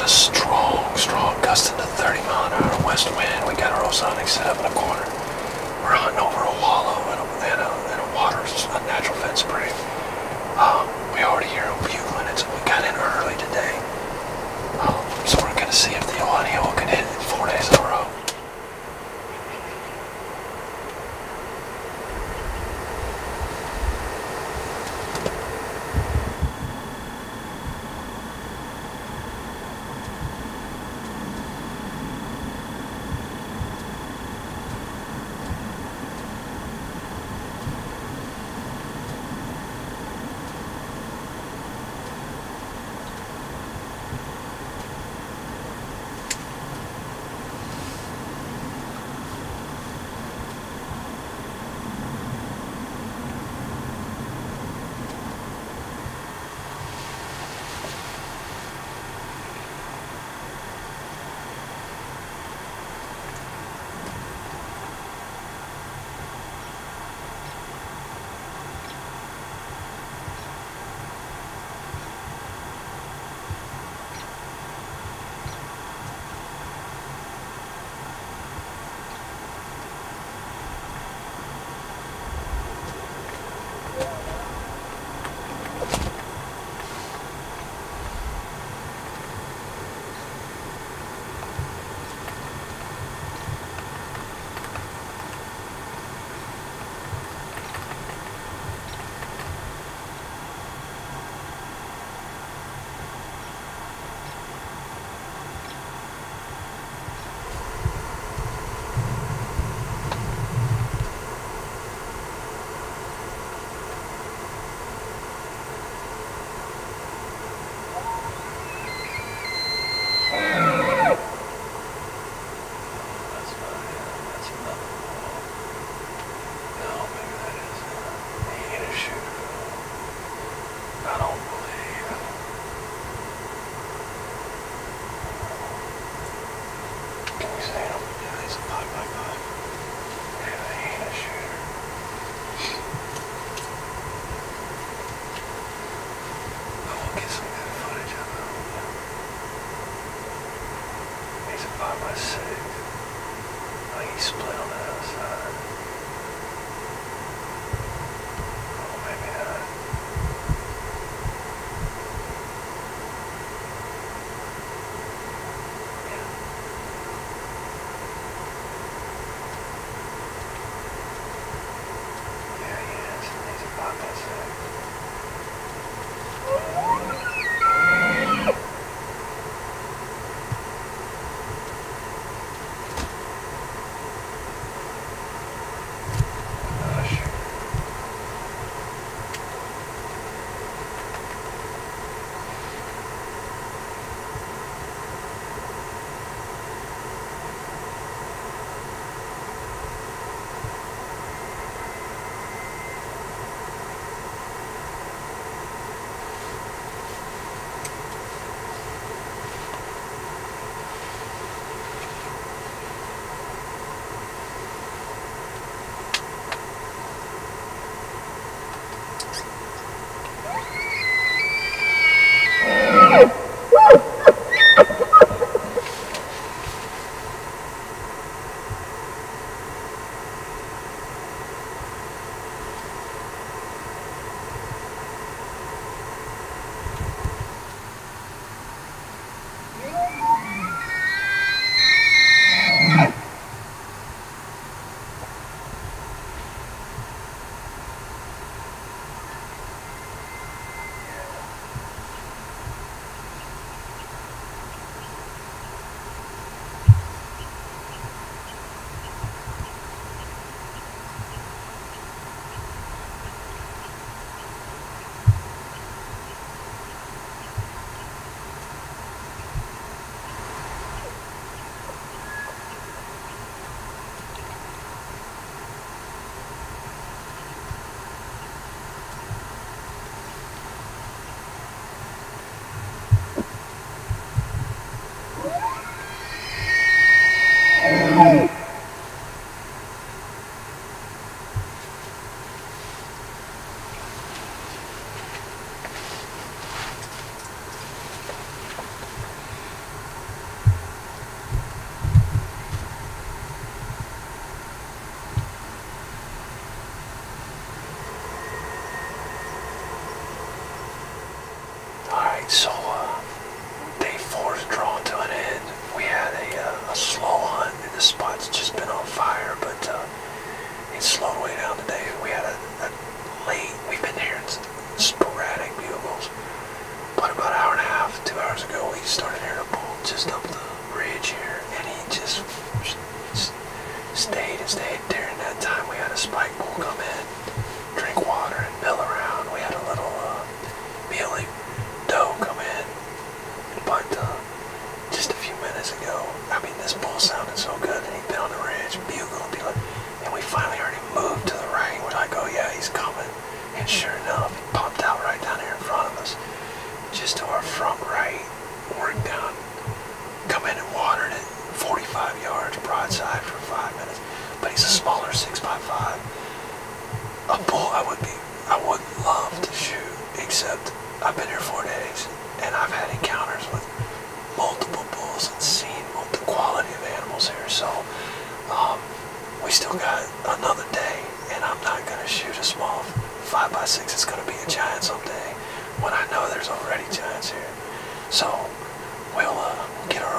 a strong gusting to 30-mile-an-hour west wind. We got our ozonics set up in a corner. We're hunting over a wallow and a water, a natural vent spring. We already hear them bugling. We got in early today. So we're going to see if the audio can hit it 4 days in a row.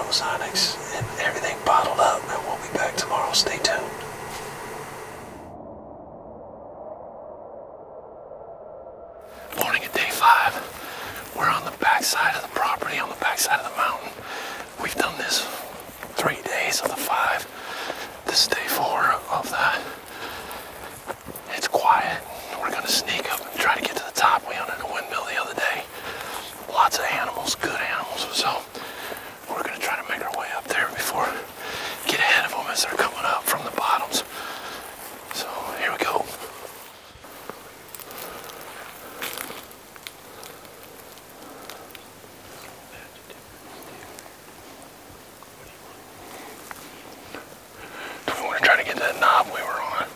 Ozonics and everything bottled up, and we'll be back tomorrow. Stay tuned. Morning at day 5. We're on the back side of the property, on the back side of the mountain. We've done this 3 days of the 5. This is day 4 of that. It's quiet. We're gonna sneak up and try to get to the top. We hunted a windmill the other day. Lots of animals, good animals. So we're gonna try to make our way up there before get ahead of them as they're coming up from the bottoms. So here we go. We want to try to get that knob we were on.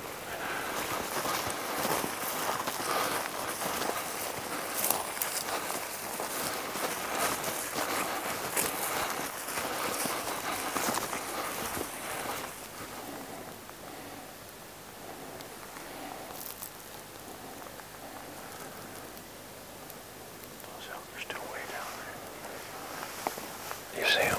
You see him?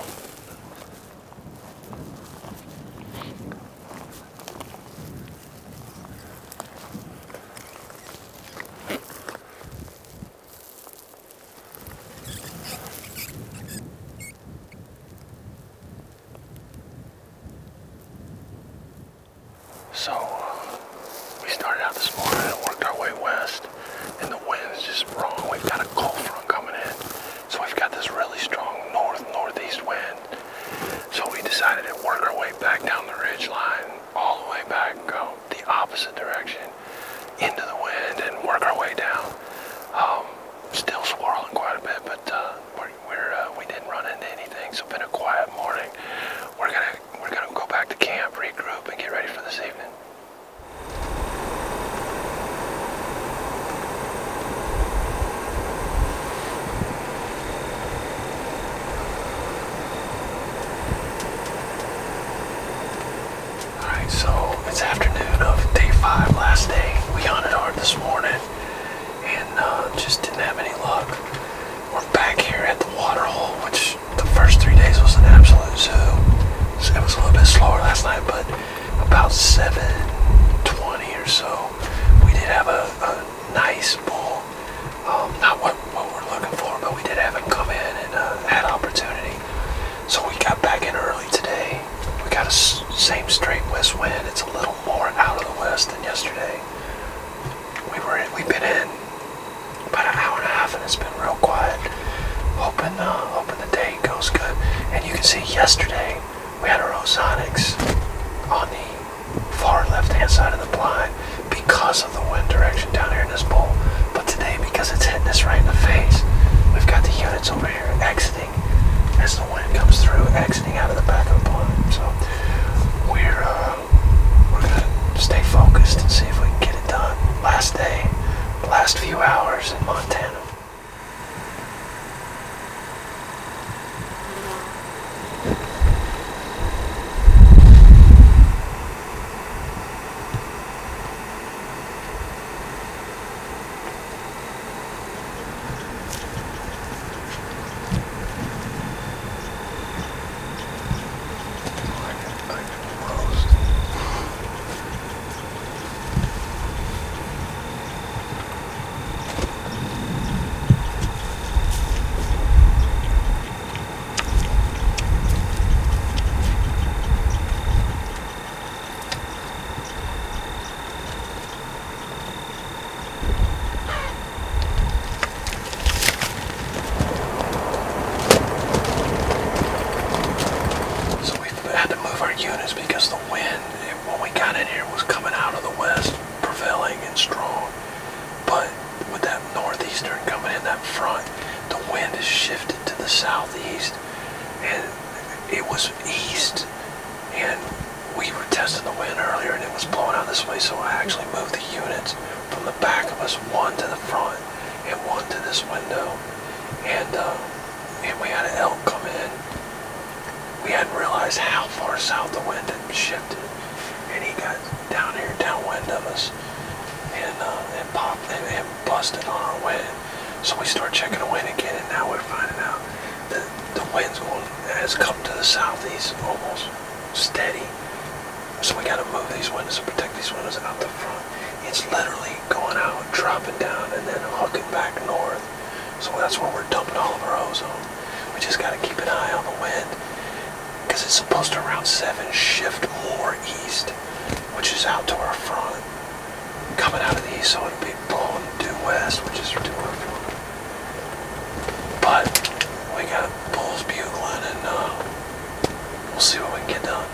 So, we started out this morning and worked our way west, and the wind's just wrong. We've got a cold front coming in, so we've got this really strong northeast wind. So we decided to work our way back down the ridge line, all the way back, go the opposite direction into the wind and work our way down. Still swirling quite a bit, but we didn't run into anything, so it's been a quiet morning. We're gonna go back to camp, regroup, and get ready for this evening. Alright, so it's afternoon of day 5, last day. We hunted hard this morning and just didn't have any luck. We're back here at the water hole, which the first 3 days was an absolute zoo. So it was a little bit slower last night, but about 7:20 or so, we did have a nice bull. Not what we're looking for, but we did have him come in and had opportunity. So we got back in early today. We got a same straight west wind. It's a little more out of the west than yesterday. We've been in about an hour and a half, and it's been real quiet. Hoping the day goes good. And you can see yesterday we had our Ozonics on the far left-hand side of the blind because of the wind direction down here in this bowl. But today, because it's hitting us right in the face, we've got the units over here exiting as the wind comes through, exiting out of the back of the blind. So we're gonna stay focused and see if we can get it done. Last day, last few hours in Montana. Units because the wind, when we got in here, was coming out of the west, prevailing and strong. But with that northeastern coming in that front, the wind has shifted to the southeast, and it was east. And we were testing the wind earlier, and it was blowing out this way. So I actually moved the units from the back of us, one to the front and one to this window. And we had an elk come in. We hadn't realized how far south the wind had shifted, and he got down here downwind of us and popped and busted on our wind. So we started checking the wind again, and now we're finding out that the wind's going has come to the southeast almost steady. So we gotta move these windows and protect these windows out the front. It's literally going out, dropping down, and then hooking back north. So that's where we're dumping all of our ozone. We just gotta keep an eye on the wind, because it's supposed to around 7 shift more east, which is out to our front. Coming out of the east, so it'll be blowing due west, which is to our front. But we got bulls bugling, and we'll see what we can get done.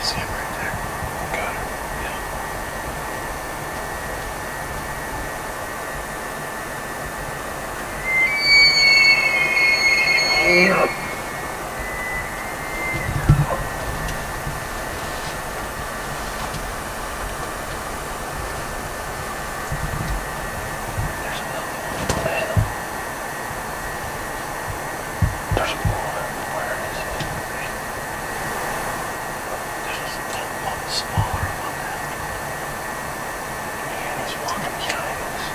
See him right there. Got him. Yeah. There's another one. There's one. Where is it? Smaller one now. And he's walking behind us.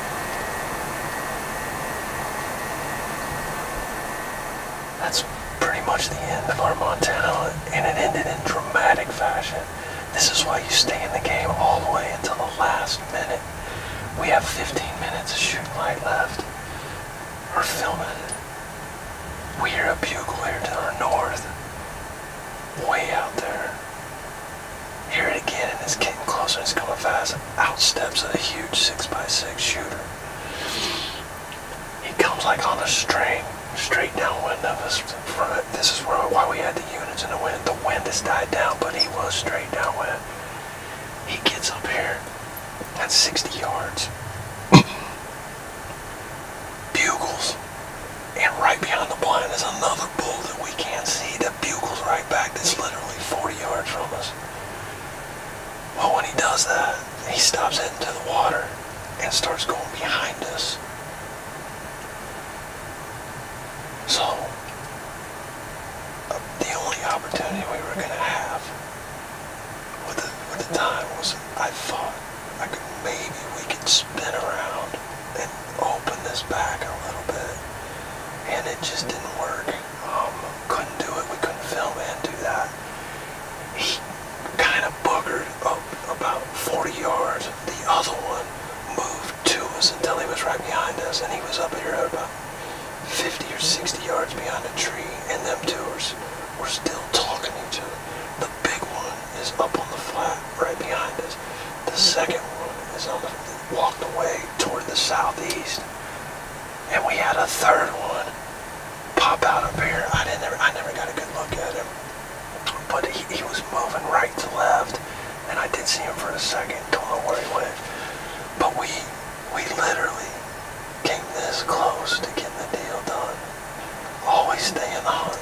That's pretty much the end of our Montana, and it ended in dramatic fashion. This is why you stay in the game all the way until the last minute. We have 15 minutes of shooting light left. We're filming it. We hear a bugle here to our north. Way out there. Hear it again, and it's getting closer, it's coming fast. Out steps a huge 6x6 shooter. He comes like on a string, straight downwind of us. This is why we had the units in the wind. The wind has died down, but he was straight downwind. He gets up here at 60 yards. Bugles. And right behind the blind is another bull that we can't see that bugles right back. That's literally 40 yards from us. Well, when he does that, he stops heading to the water and starts going behind us. So, the only opportunity we were going to have with the time was, I thought, maybe we could spin around and open this back a little bit. And it just didn't work. Couldn't do it. We couldn't film and do that. He kind of buggered up about 40 yards. The other one moved to us until he was right behind us, and he was up here at about 50 or 60 yards behind a tree, and them two were still talking to each other. The big one is up on the flat right behind us. The second one is walked away toward the southeast, and we had a third one pop out up here. I never got a good look at him, but he was moving right to left, and I did see him for a second. Don't know where he went, but we literally came this close to getting the deal done. Always stay in the hunt.